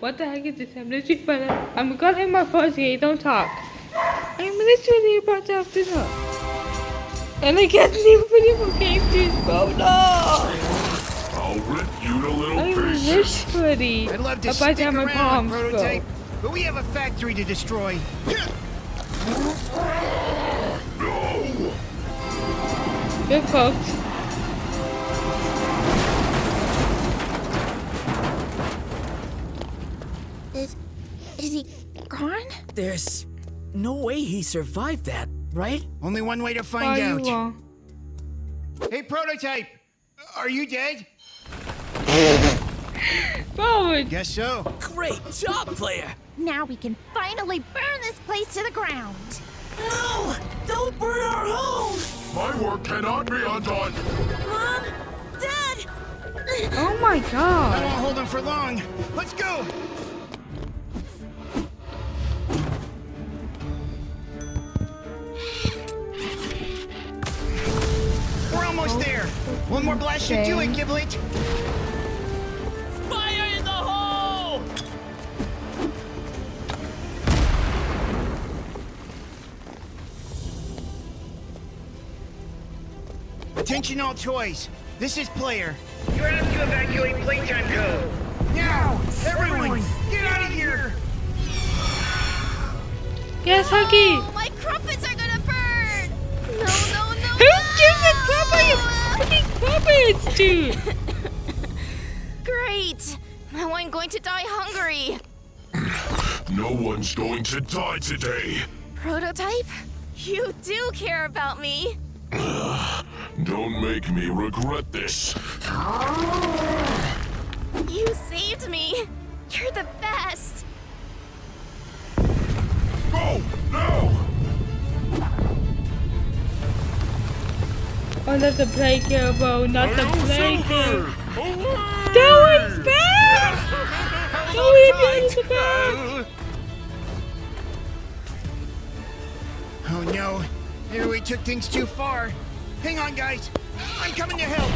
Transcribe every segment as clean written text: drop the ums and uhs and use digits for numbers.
What the heck is this? I'm literally I'm gonna hit my first here, don't talk. I'm literally about to have dinner. And I can't even finish my game juice, bro. No! I'll rip you to little I'm pieces. literally I'd love to about to stick have my around, palms, Prototype, bro. but we have a factory to destroy. No! You're cooked. Is he gone? There's no way he survived that, right? Only one way to Oh, find you out. wrong. Hey, Prototype, are you dead? Bro, Guess so. Great job, player! Now we can finally burn this place to the ground. No! Don't burn our home! My work cannot be undone. Mom? Dad? oh my I god. won't hold him for long. Let's go. We're almost there. One more blast should do it, Giblet. Fire in the hole! Attention all toys. This is Player. You have to evacuate playtime code. Now, everyone, get out of here. Yes, Huggy. Oh, my crumpets are gonna burn! No, no, no! Who gives a crap about your freaking puppets, dude? Great! Now I'm going to die hungry. No one's going to die today. Prototype? You do care about me. Don't make me regret this. You saved me. You're the best. Go now! Oh, not the play kill, bro. Not the play kill. Away! That one's back! No, it's back! Oh no, maybe we took things too far. Hang on, guys. I'm coming to help.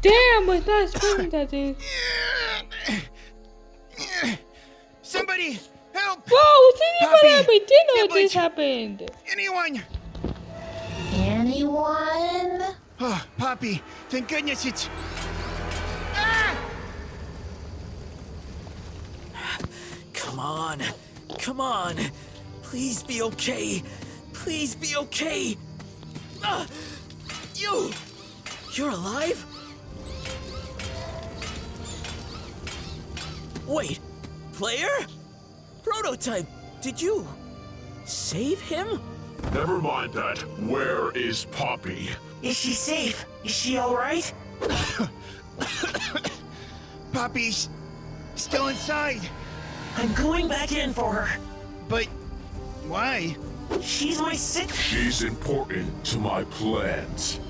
Damn, was not expecting that, dude. Somebody, help! Whoa, didn't even Puppy, happen. Didn't know Giblet. this happened. Anyone? Anyone? Oh, Poppy, thank goodness it's... Ah! Come on. Come on. Please be okay. Please be okay. You're alive? Wait, player? Prototype, did you save him? Never mind that. Where is Poppy? Is she safe? Is she alright? Poppy's still inside. I'm going back in for her. But why? She's my sick. She's important to my plans.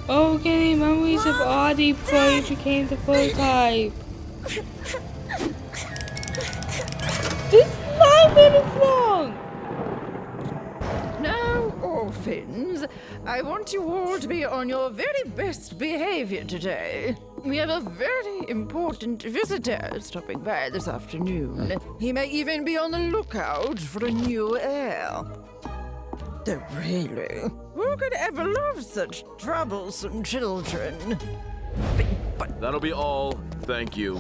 Oh, getting memories of Audie before he became the prototype. This is 9 minutes long! Now, orphans, I want you all to be on your very best behavior today. We have a very important visitor stopping by this afternoon. He may even be on the lookout for a new heir. Though really, who could ever love such troublesome children? That'll be all. Thank you.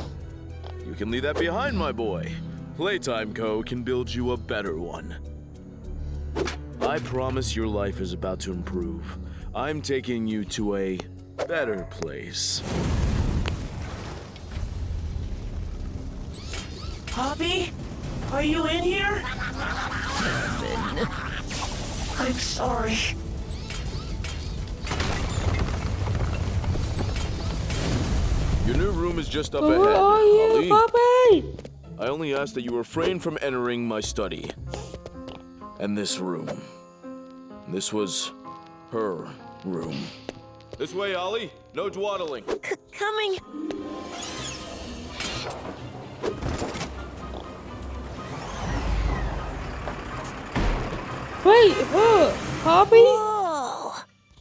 You can leave that behind, my boy. Playtime Co. can build you a better one. I promise your life is about to improve. I'm taking you to a better place. Poppy? Are you in here? I'm sorry. Your new room is just up Where ahead, are you, Holly. Poppy? I only ask that you refrain from entering my study. And this room. This was her room. This way, Ollie. No dwaddling. Coming. Wait, who? Poppy? Whoa!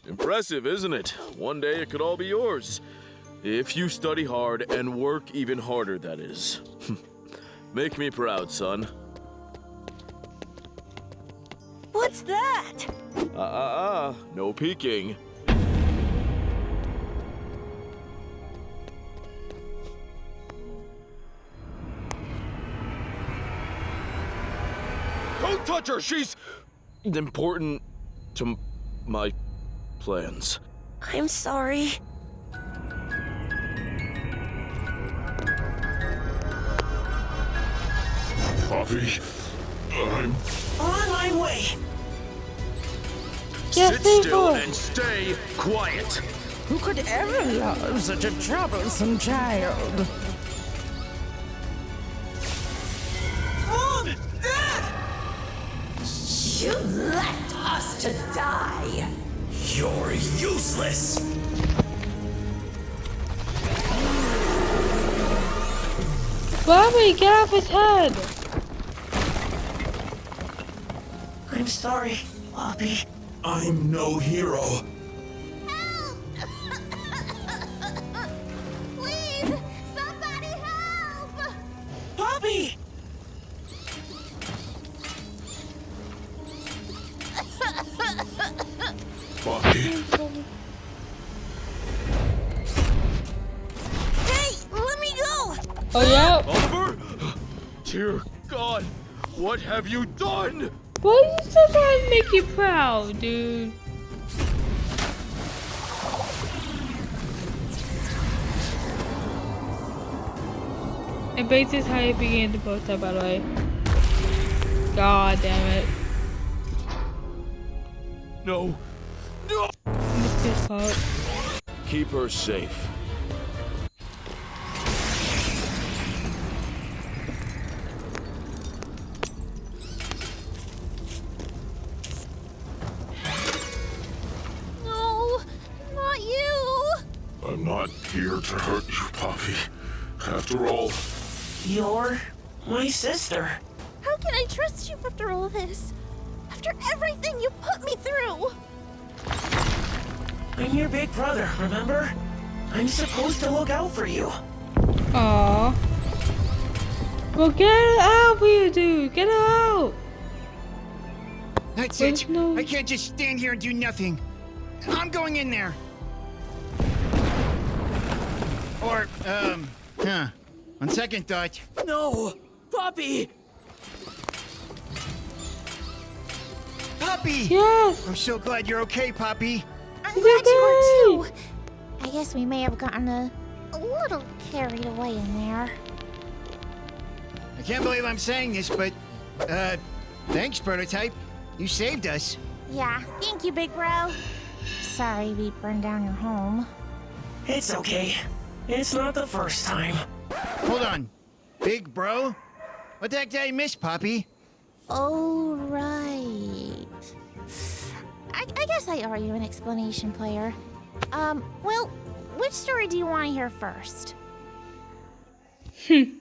Impressive, isn't it? One day it could all be yours. If you study hard and work even harder, that is. Make me proud, son. What's that? No peeking. Don't touch her! She's important to my plans. I'm sorry. Poppy, I'm... On my way. Yes, Sit they still will. and stay quiet. Who could ever love such a troublesome child? Mom! Dad! You left us to die. You're useless. Bobby, get off his head! I'm sorry, Bobby. I'm no hero. Please, somebody help! Bobby! Poppy, Hey, let me go! Oh, yeah? Oliver? Dear God, what have you done? Why are you still trying to make you proud, dude? And Bates is how you began the protest, by the way. God damn it. No. No! Missed his part. Keep her safe. No, not you. I'm not here to hurt you, Poppy. After all, You're my sister. How can I trust you after all this? After everything you put me through? I'm your big brother, remember? I'm supposed to look out for you. Aww. Well, get her out of here, dude. Get her out. That's There's it. no- I can't just stand here and do nothing. I'm going in there. Or, on second thought, No! Poppy! Poppy! Yes. I'm so glad you're okay, Poppy. I'm It's glad you were okay. too. I guess we may have gotten a little carried away in there. I can't believe I'm saying this, but, thanks, Prototype. You saved us. Yeah, thank you, big bro. Sorry we burned down your home. It's okay. It's not the first time. Hold on. Big bro? What the heck did I miss, Poppy? Oh, right. I guess I owe you an explanation, player. Well, which story do you want to hear first?